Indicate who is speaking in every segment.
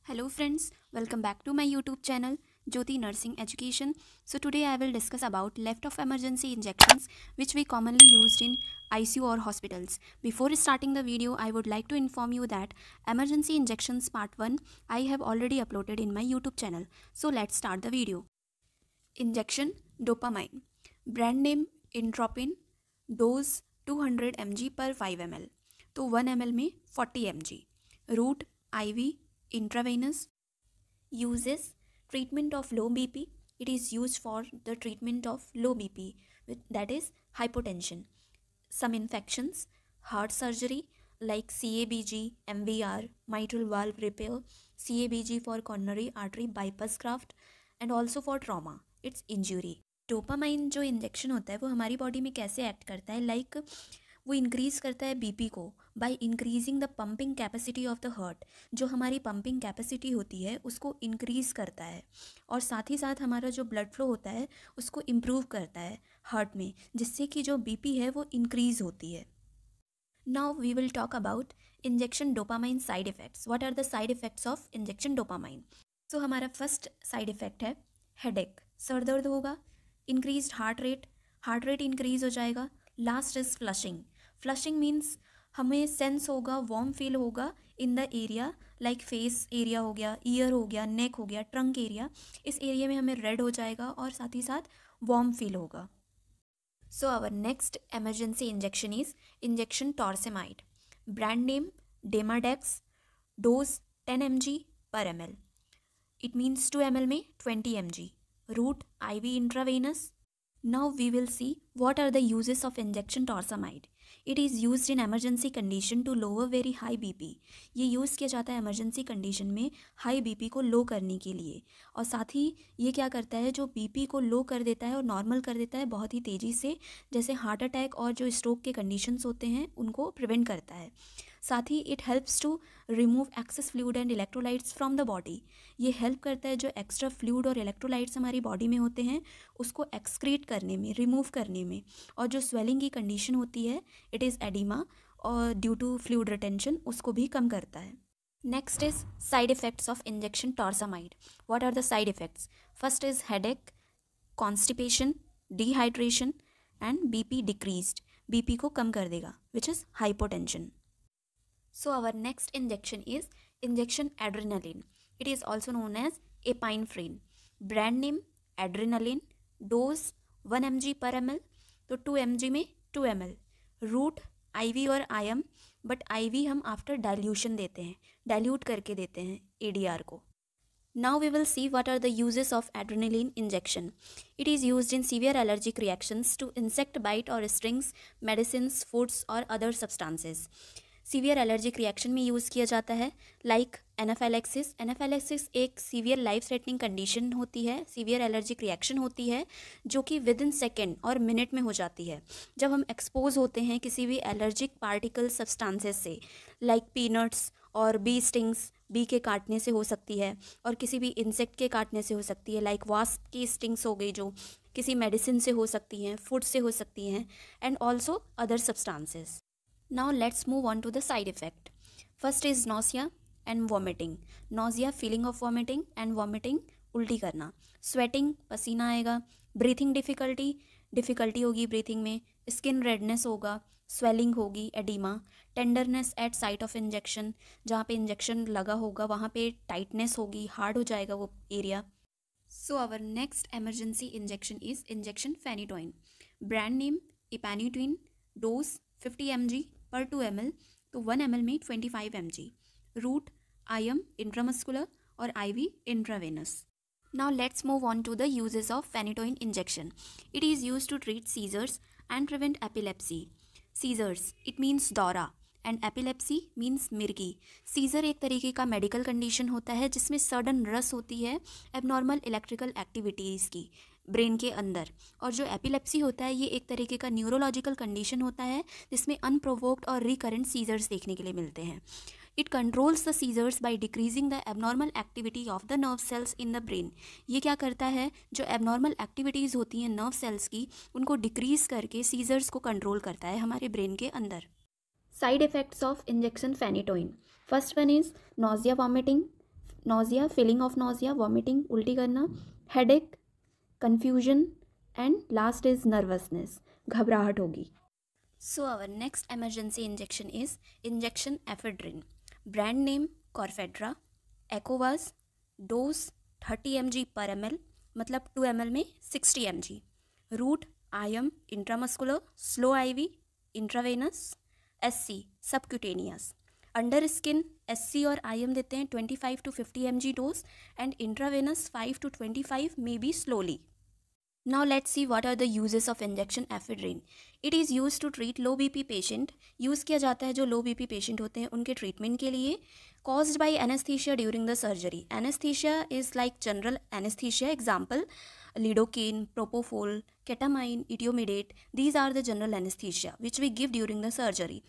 Speaker 1: Hello friends, welcome back to my YouTube channel Jyoti Nursing Education. So today I will discuss about left of emergency injections which we commonly used in ICU or hospitals. Before starting the video, I would like to inform you that emergency injections part 1 I have already uploaded in my YouTube channel. So let's start the video. Injection dopamine. Brand name Intropin. Dose 200 mg per 5 ml. तो 1 ml में 40 mg. Route IV intravenous. Uses treatment of low BP. It is used for the treatment of low BP, that is hypotension. Some infections, heart surgery like CABG, MVR, mitral valve repair, CABG for coronary artery bypass graft, and also for trauma, it's injury. Dopamine जो injection होता है वो हमारी body में कैसे act करता है, like वो इंक्रीज़ करता है बीपी को by increasing the pumping capacity of the heart. जो हमारी पंपिंग कैपेसिटी होती है उसको इंक्रीज़ करता है और साथ ही साथ हमारा जो ब्लड फ्लो होता है उसको इम्प्रूव करता है हार्ट में, जिससे कि जो बीपी है वो इंक्रीज़ होती है. Now we will talk about injection dopamine side effects. What are the side effects of injection dopamine? So हमारा फर्स्ट साइड इफ़ेक्ट है हेडेक, सर दर्द होगा. इंक्रीज्ड हार्ट रेट इंक्रीज़ हो जाएगा. Last is flushing. Flushing means हमें sense होगा, warm feel होगा in the area, like face area हो गया, ईयर हो गया, नेक हो गया, ट्रंक एरिया. इस एरिया में हमें रेड हो जाएगा और साथ ही साथ वार्म फील होगा. So our next emergency injection is injection torsemide. Brand name Demadex. Dose 10 mg per ml. It means 2 ml में 20 mg. Route IV intravenous. Now we will see what are the uses of injection torsemide. It is used in emergency condition to lower very high BP. ये use किया जाता है emergency condition में high BP को लो करने के लिए, और साथ ही ये क्या करता है, जो BP को लो कर देता है और नॉर्मल कर देता है बहुत ही तेज़ी से, जैसे हार्ट अटैक और जो स्ट्रोक के कंडीशंस होते हैं उनको प्रिवेंट करता है. साथ ही it helps to remove excess fluid and electrolytes from the body. ये हेल्प करता है जो एक्स्ट्रा फ्लूइड और इलेक्ट्रोलाइट्स हमारी बॉडी में होते हैं उसको एक्सक्रीट करने में, रिमूव करने में. और जो स्वेलिंग की कंडीशन होती है, इट इज़ एडिमा और ड्यू टू फ्लूइड रिटेंशन, उसको भी कम करता है. Next is side effects of injection torsemide. What are the side effects? First is headache, constipation, dehydration and BP decreased. BP को कम कर देगा, which is hypotension. So our next injection is injection adrenaline. It is also known as epinephrine. Brand name adrenaline. Dose 1 mg per ml. तो 2 mg में 2 ml. Root IV और IM, but IV हम after dilution देते हैं, dilute करके देते हैं ADR को. Now we will see what are the uses of adrenaline injection. It is used in severe allergic reactions to insect bite or stings, medicines, foods or other substances. Severe allergic reaction में use किया जाता है, like anaphylaxis. Anaphylaxis एक severe life threatening condition होती है, severe allergic reaction होती है जो कि विद इन सेकेंड और मिनट में हो जाती है जब हम एक्सपोज होते हैं किसी भी एलर्जिक पार्टिकल सब्सटेंसेस से, लाइक पीनट्स और बी स्टिंग्स. बी के काटने से हो सकती है और किसी भी इंसेक्ट के काटने से हो सकती है, लाइक वास्प की स्टिंग्स हो गई जो किसी मेडिसिन से हो सकती हैं, फूड से हो सकती हैं, and also other substances. Now let's move on to the side effect. First is nausea and vomiting. Nausea, feeling of vomiting, and vomiting, उल्टी करना. Sweating, पसीना आएगा. Breathing difficulty, डिफ़िकल्टी होगी ब्रीथिंग में. Skin redness होगा. Swelling होगी, edema. Tenderness at site of injection, जहाँ पे इंजेक्शन लगा होगा वहाँ पे टाइटनेस होगी, हार्ड हो जाएगा वो area. So our next emergency injection is injection phenytoin. Brand name Epinephrine. Dose 50 mg per 2 ml. तो 1 ml में 25 mg. रूट IM इंट्रामस्कुलर और IV intravenous. Now let's move on to the uses of phenytoin injection. It is used to treat seizures and prevent epilepsy. Seizures, it means दौरा, and epilepsy means मिर्गी. Scissor एक तरीके का medical condition होता है जिसमें sudden रस होती है एबनॉर्मल इलेक्ट्रिकल एक्टिविटीज़ की ब्रेन के अंदर. और जो एपिलेप्सी होता है ये एक तरीके का न्यूरोलॉजिकल कंडीशन होता है जिसमें अनप्रोवोक्ड और रिकरेंट सीजर्स देखने के लिए मिलते हैं. It controls the seizures by decreasing the abnormal activity of the nerve cells in the brain. ये क्या करता है, जो एबनॉर्मल एक्टिविटीज़ होती हैं नर्व सेल्स की उनको डिक्रीज करके सीजर्स को कंट्रोल करता है हमारे ब्रेन के अंदर. Side effects of injection phenytoin. First one is nausea, vomiting, nausea, feeling of nausea, vomiting, उल्टी करना, headache, confusion, and last is nervousness, घबराहट होगी. So our next emergency injection is injection ephedrine. Brand name Corfedra. Ecovaz. Dose 30 mg per ml, मतलब 2 ml में 60 mg. Route IM intramuscular, slow IV intravenous, SC subcutaneous. Under skin SC और IM देते हैं 25 to 50 mg dose and intravenous 5 to 25 may be slowly. Now let's see what are the uses of injection ephedrine. It is used to treat low BP patient. Use किया जाता है जो low BP patient होते हैं उनके treatment के लिए. Caused by anesthesia during the surgery. Anesthesia is like general anesthesia. Example, lidocaine, propofol, ketamine, etiomidate. These are the general anesthesia which we give during the surgery.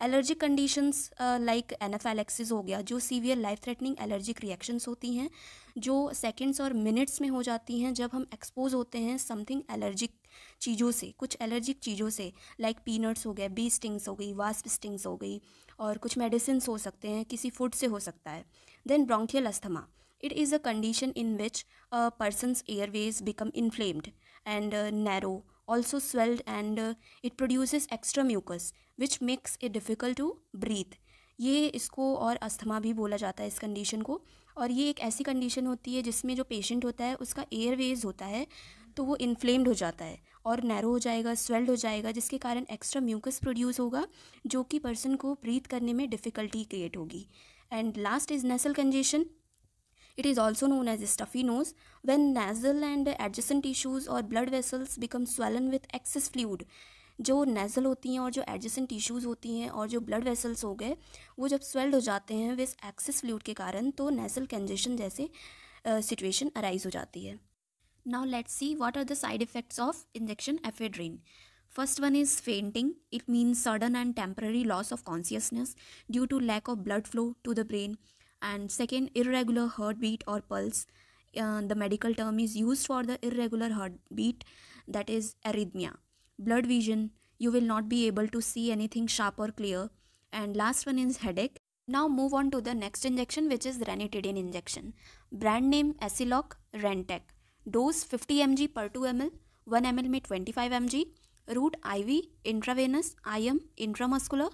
Speaker 1: Allergic conditions like anaphylaxis हो गया, जो severe life threatening allergic reactions होती हैं जो seconds और minutes में हो जाती हैं जब हम एक्सपोज होते हैं समथिंग एलर्जिक चीज़ों से, कुछ एलर्जिक चीज़ों से, लाइक पीनट्स हो गए, बी स्टिंग्स हो गई, वास्प स्टिंग्स हो गई, और कुछ मेडिसिन हो सकते हैं, किसी फूड से हो सकता है. Then bronchial asthma. It is a condition in which a person's airways become inflamed and narrow, also swelled, and it produces extra mucus which makes it difficult to breathe. ये इसको और अस्थमा भी बोला जाता है इस कंडीशन को. और ये एक ऐसी कंडीशन होती है जिसमें जो पेशेंट होता है उसका एयरवेज होता है तो वो इन्फ्लेम्ड हो जाता है और नैरो हो जाएगा, स्वेल्ड हो जाएगा, जिसके कारण एक्स्ट्रा म्यूकस प्रोड्यूस होगा जो कि पर्सन को ब्रीथ करने में डिफ़िकल्टी क्रिएट होगी. And last is nasal congestion. It is also known as stuffy nose. When nasal and adjacent tissues or blood vessels become swollen with excess fluid, जो nasal होती हैं और जो एडजेसेंट टिश्यूज़ होती हैं और जो ब्लड वेसल्स हो गए वो जब स्वेल्ड हो जाते हैं विद एक्सेस फ्लूइड के कारण, तो नेज़ल कंजेशन जैसे सिचुएशन अराइज हो जाती है. Now let's see what are the side effects of injection ephedrine. First one is fainting. It means sudden and temporary loss of consciousness due to lack of blood flow to the brain. And second, irregular heartbeat or pulse. The medical term is used for the irregular heartbeat, that is arrhythmia. Blurred vision. You will not be able to see anything sharp or clear. And last one is headache. Now move on to the next injection, which is ranitidine injection. Brand name Esiloc Rentec. Dose 50 mg per 2 ml. 1 ml में 25 mg. Route IV intravenous, IM intramuscular.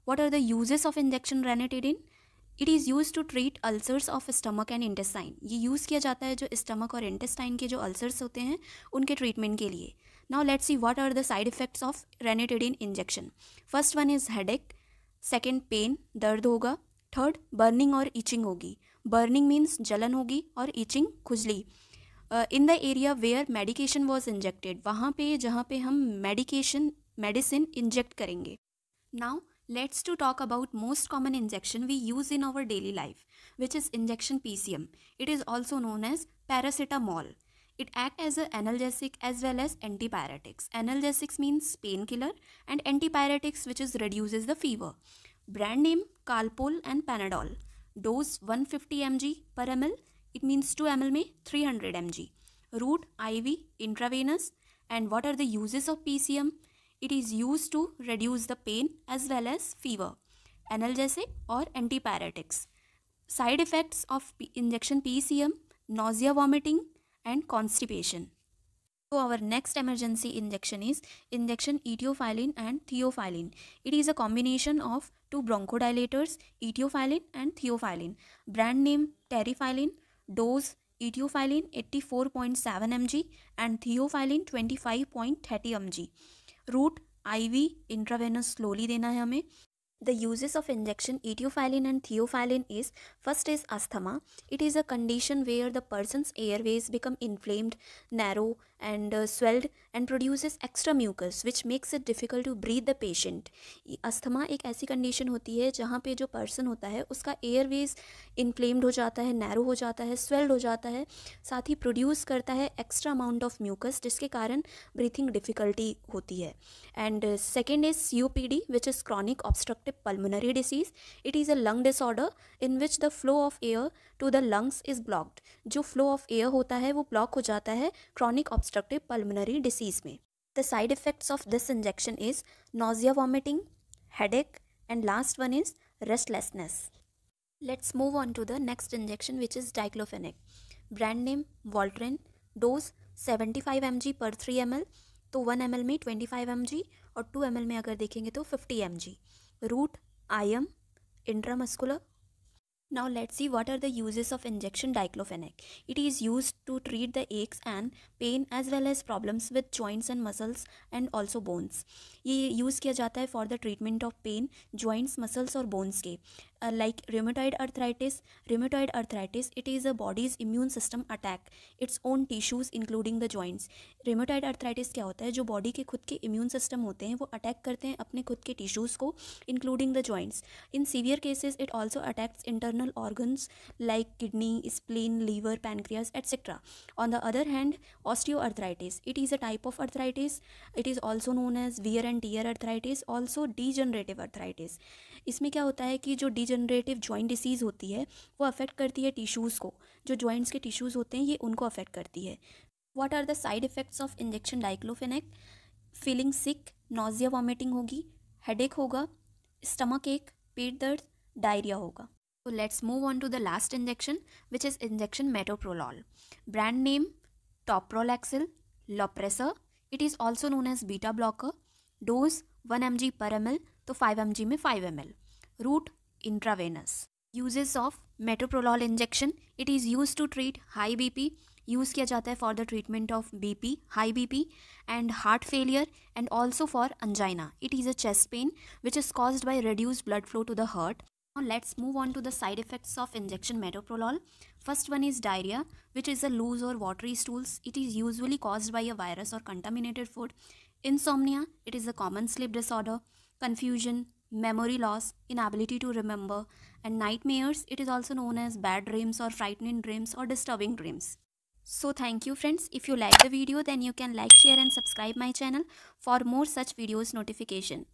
Speaker 1: What are the uses of injection ranitidine? It is used to treat ulcers of stomach and intestine. ये use किया जाता है जो stomach और intestine के जो ulcers होते हैं उनके ट्रीटमेंट के लिए. Now let's see what are the side effects of ranitidine injection. First one is headache. Second, pain, दर्द होगा. Third, burning और itching होगी. Burning means जलन होगी और itching खुजली. In the area where medication was injected, वहाँ पे जहाँ पे हम मेडिसिन इंजेक्ट करेंगे. Now let's to talk about most common injection we use in our daily life, which is injection PCM. It is also known as paracetamol. It acts as an analgesic as well as antipyretics. Analgesics means painkiller and antipyretics which is reduces the fever. Brand name Calpol and Panadol. Dose 150 mg per ml. It means 2 ml में 300 mg. Route IV intravenous. And what are the uses of PCM? It is used to reduce the pain as well as fever. Analgesic or antipyretics. Side effects of injection PCM: nausea, vomiting, and constipation. So our next emergency injection is injection etiofilin and theophylline. It is a combination of two bronchodilators, etiofilin and theophylline. Brand name Terifylline. Dose etiofilin 84.7 mg and theophylline 25.30 mg. Route IV intravenous slowly देना है हमें. The uses of injection etiofilin and theophylline is, first is asthma. It is a condition where the person's airways become inflamed, narrow, and swelled and produces extra mucus which makes it difficult to breathe the patient. Asthma एक ऐसी condition होती है जहाँ पे जो person होता है उसका एयरवेज इन्फ्लेम्ड हो जाता है, नैरो हो जाता है, स्वेल्ड हो जाता है, साथ ही प्रोड्यूस करता है एक्स्ट्रा अमाउंट ऑफ म्यूकस जिसके कारण ब्रीथिंग डिफ़िकल्टी होती है. And second is COPD which is chronic obstructive pulmonary disease. It is a lung disorder in which the flow of air to the lungs is blocked. जो flow of air होता है वो block हो जाता है chronic obstructive pulmonary disease में. The side effects of this injection is nausea, vomiting, headache, and last one is restlessness. Let's move on to the next injection, which is diclofenac. Brand name Voltaren. Dose 75 mg per 3 ml. तो 1 ml में 25 mg और 2 ml में अगर देखेंगे तो 50 mg. Route IM intramuscular. Now let's see what are the uses of injection diclofenac. It is used to treat the aches and pain as well as problems with joints and muscles and also bones. ये use किया जाता है for the treatment of pain, joints, muscles और bones के. Like rheumatoid arthritis. Rheumatoid arthritis, it is a body's immune system attack its own tissues including the joints. rheumatoid arthritis क्या होता है, जो बॉडी के खुद के इम्यून सिस्टम होते हैं वो अटैक करते हैं अपने खुद के टिश्यूज़ को including the joints. In severe cases it also attacks internal organs like kidney, spleen, liver, pancreas, etc. On the other hand, osteoarthritis, it is a type of arthritis. It is also known as wear and tear arthritis, also degenerative arthritis. इसमें क्या होता है कि जो degenerative joint disease होती है वो affect करती है टिश्यूज़ को. जो जॉइंट्स के टिश्यूज़ होते हैं ये उनको अफेक्ट करती है. What are the side effects of injection diclofenac? Feeling sick, nausea, vomiting होगी, हेडेक होगा, स्टमक एक, पेट दर्द, डायरिया होगा. So let's move on to the last injection, which is injection metoprolol. Brand name Toprolaxil, Lopressor. It is also known as beta blocker. Dose 1 mg per ml, तो 5 mg में 5 ml. Route intravenous. Uses of metoprolol injection. It is used to treat high BP. Use किया जाता है for the treatment of BP, high BP and heart failure, and also for angina. It is a chest pain which is caused by reduced blood flow to the heart. Now let's move on to the side effects of injection metoprolol. First one is diarrhea, which is a loose or watery stools. It is usually caused by a virus or contaminated food. Insomnia, it is a common sleep disorder. Confusion, memory loss, inability to remember, and nightmares, it is also known as bad dreams or frightening dreams or disturbing dreams. So thank you friends. If you like the video, then you can like, share and subscribe my channel for more such videos notification.